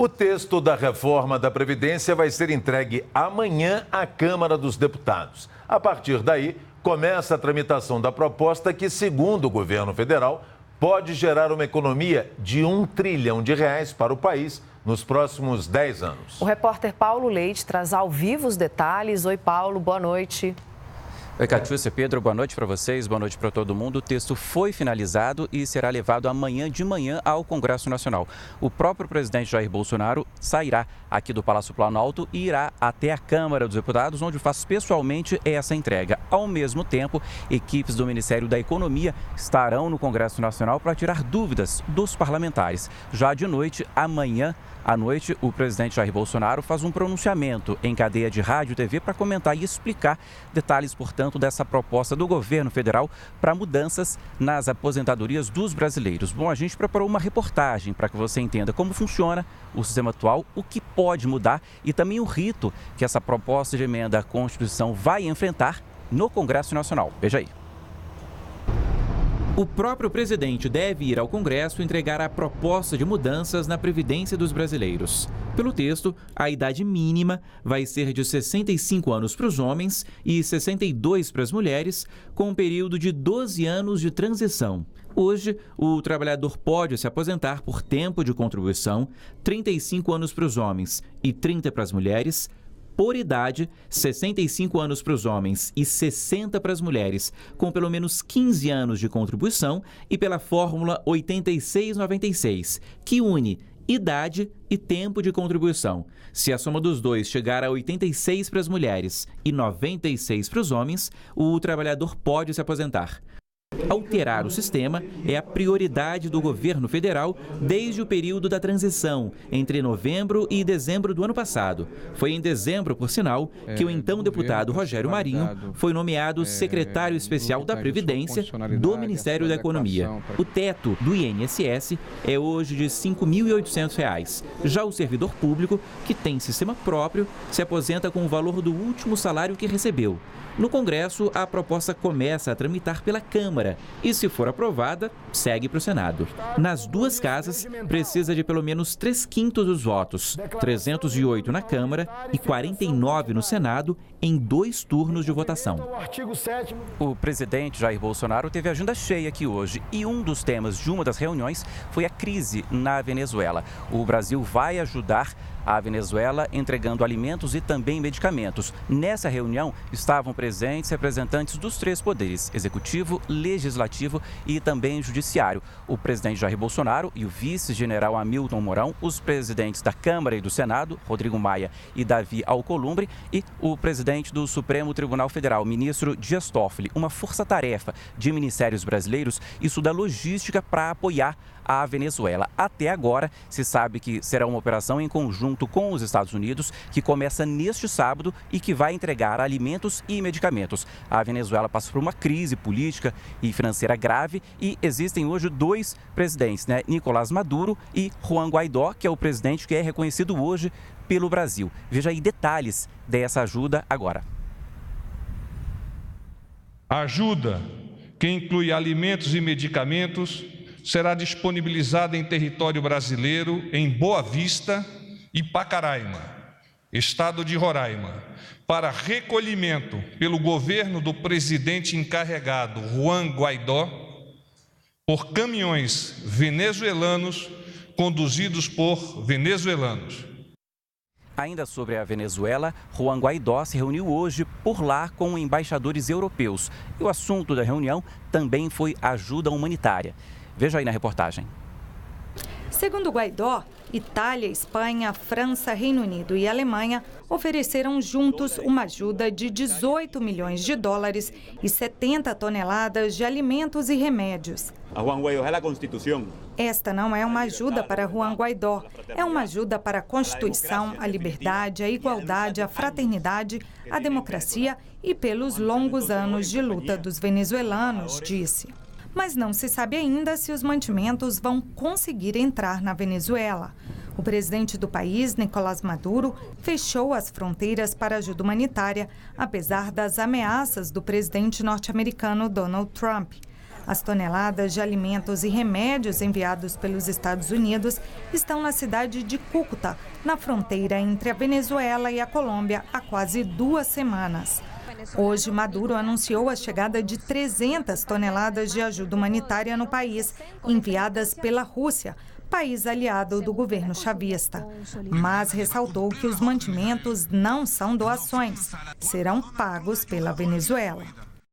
O texto da reforma da Previdência vai ser entregue amanhã à Câmara dos Deputados. A partir daí, começa a tramitação da proposta que, segundo o governo federal, pode gerar uma economia de R$ 1 trilhão para o país nos próximos 10 anos. O repórter Paulo Leite traz ao vivo os detalhes. Oi, Paulo, boa noite. Oi, Catiúcia, Pedro, boa noite para vocês, boa noite para todo mundo. O texto foi finalizado e será levado amanhã de manhã ao Congresso Nacional. O próprio presidente Jair Bolsonaro sairá aqui do Palácio Planalto e irá até a Câmara dos Deputados, onde faz pessoalmente essa entrega. Ao mesmo tempo, equipes do Ministério da Economia estarão no Congresso Nacional para tirar dúvidas dos parlamentares. Já de noite, amanhã à noite, o presidente Jair Bolsonaro faz um pronunciamento em cadeia de rádio e TV para comentar e explicar detalhes, portanto, dessa proposta do governo federal para mudanças nas aposentadorias dos brasileiros. Bom, a gente preparou uma reportagem para que você entenda como funciona o sistema atual, o que pode mudar e também o rito que essa proposta de emenda à Constituição vai enfrentar no Congresso Nacional. Veja aí. O próprio presidente deve ir ao Congresso entregar a proposta de mudanças na Previdência dos brasileiros. Pelo texto, a idade mínima vai ser de 65 anos para os homens e 62 para as mulheres, com um período de 12 anos de transição. Hoje, o trabalhador pode se aposentar por tempo de contribuição, 35 anos para os homens e 30 para as mulheres. Por idade, 65 anos para os homens e 60 para as mulheres, com pelo menos 15 anos de contribuição, e pela fórmula 8696, que une idade e tempo de contribuição. Se a soma dos dois chegar a 86 para as mulheres e 96 para os homens, o trabalhador pode se aposentar. Alterar o sistema é a prioridade do governo federal desde o período da transição, entre novembro e dezembro do ano passado. Foi em dezembro, por sinal, que o então deputado Rogério Marinho foi nomeado secretário especial da Previdência do Ministério da Economia. O teto do INSS é hoje de R$ 5.800. Já o servidor público, que tem sistema próprio, se aposenta com o valor do último salário que recebeu. No Congresso, a proposta começa a tramitar pela Câmara e, se for aprovada, segue para o Senado. Nas duas casas, precisa de pelo menos 3/5 dos votos, 308 na Câmara e 49 no Senado, em 2 turnos de votação. O presidente Jair Bolsonaro teve agenda cheia aqui hoje e um dos temas de uma das reuniões foi a crise na Venezuela. O Brasil vai ajudar a Venezuela entregando alimentos e também medicamentos. Nessa reunião estavam presentes representantes dos 3 poderes, executivo, legislativo e também judiciário. O presidente Jair Bolsonaro e o vice-general Hamilton Mourão, os presidentes da Câmara e do Senado, Rodrigo Maia e Davi Alcolumbre, e o presidente do Supremo Tribunal Federal, ministro Dias Toffoli, uma força-tarefa de ministérios brasileiros, isso da logística para apoiar a Venezuela. Até agora, se sabe que será uma operação em conjunto com os Estados Unidos, que começa neste sábado e que vai entregar alimentos e medicamentos. A Venezuela passa por uma crise política e financeira grave e existem hoje 2 presidentes, Nicolás Maduro e Juan Guaidó, que é o presidente que é reconhecido hoje pelo Brasil. Veja aí detalhes dessa ajuda agora. A ajuda, que inclui alimentos e medicamentos, será disponibilizada em território brasileiro, em Boa Vista e Pacaraima, estado de Roraima, para recolhimento pelo governo do presidente encarregado Juan Guaidó, por caminhões venezuelanos conduzidos por venezuelanos. Ainda sobre a Venezuela, Juan Guaidó se reuniu hoje por lá com embaixadores europeus. E o assunto da reunião também foi ajuda humanitária. Veja aí na reportagem. Segundo Guaidó, Itália, Espanha, França, Reino Unido e Alemanha ofereceram juntos uma ajuda de 18 milhões de dólares e 70 toneladas de alimentos e remédios. Esta não é uma ajuda para Juan Guaidó, é uma ajuda para a Constituição, a liberdade, a igualdade, a fraternidade, a democracia e pelos longos anos de luta dos venezuelanos, disse. Mas não se sabe ainda se os mantimentos vão conseguir entrar na Venezuela. O presidente do país, Nicolás Maduro, fechou as fronteiras para ajuda humanitária, apesar das ameaças do presidente norte-americano Donald Trump. As toneladas de alimentos e remédios enviados pelos Estados Unidos estão na cidade de Cúcuta, na fronteira entre a Venezuela e a Colômbia, há quase 2 semanas. Hoje, Maduro anunciou a chegada de 300 toneladas de ajuda humanitária no país, enviadas pela Rússia, país aliado do governo chavista. Mas ressaltou que os mantimentos não são doações, serão pagos pela Venezuela.